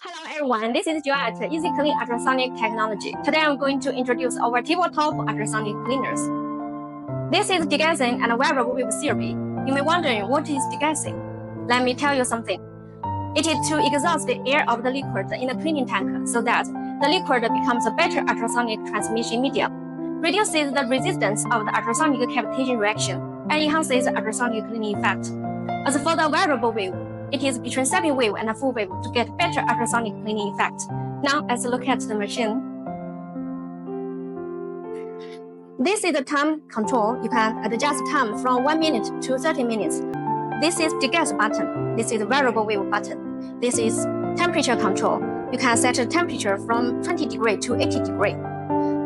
Hello everyone, this is Joy at Easy Clean Ultrasonic Technology. Today I'm going to introduce our tabletop ultrasonic cleaners. This is degassing and variable wave theory. You may wondering what is degassing? Let me tell you something. It is to exhaust the air of the liquid in the cleaning tank so that the liquid becomes a better ultrasonic transmission medium, reduces the resistance of the ultrasonic cavitation reaction, and enhances the ultrasonic cleaning effect. As for the variable wave, it is between semi wave and a full wave to get better ultrasonic cleaning effect. Now let's look at the machine. This is the time control. You can adjust time from 1 minute to 30 minutes. This is the gas button. This is the variable wave button. This is temperature control. You can set the temperature from 20 degrees to 80 degrees.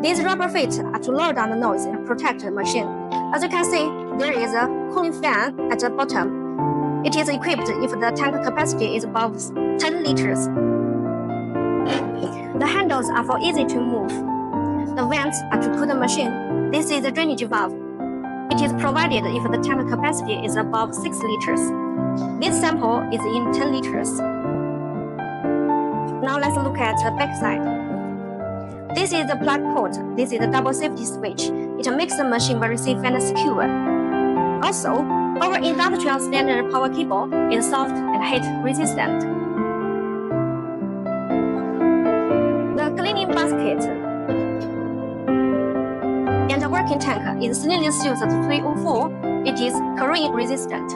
These rubber feet are to lower down the noise and protect the machine. As you can see, there is a cooling fan at the bottom. It is equipped if the tank capacity is above 10 liters. The handles are for easy to move. The vents are to cool the machine. This is the drainage valve. It is provided if the tank capacity is above 6 liters. This sample is in 10 liters. Now let's look at the back side. This is the plug port. This is the double safety switch. It makes the machine very safe and secure. Also, our industrial standard power cable is soft and heat resistant. The cleaning basket and the working tank is stainless steel 304. It is corrosion resistant.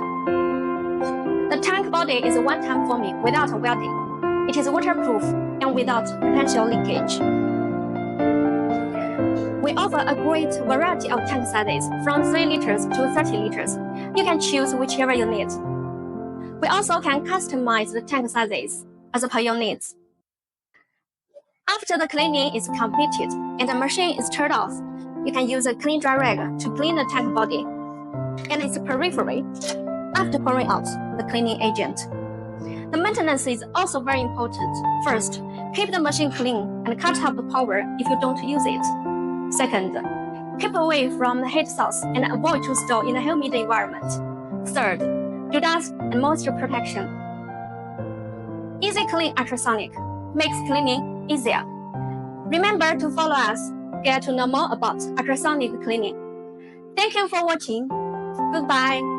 The tank body is one-time forming without welding. It is waterproof and without potential leakage. We offer a great variety of tank sizes from 3 liters to 30 liters. You can choose whichever you need. We also can customize the tank sizes as per your needs. After the cleaning is completed and the machine is turned off, you can use a clean dry rag to clean the tank body and its periphery after pouring out the cleaning agent. The maintenance is also very important. First, keep the machine clean and cut off the power if you don't use it. Second, keep away from the heat source and avoid to store in a humid environment. Third, do dust and moisture protection. Easy Clean Ultrasonic makes cleaning easier. Remember to follow us, get to know more about ultrasonic cleaning. Thank you for watching. Goodbye.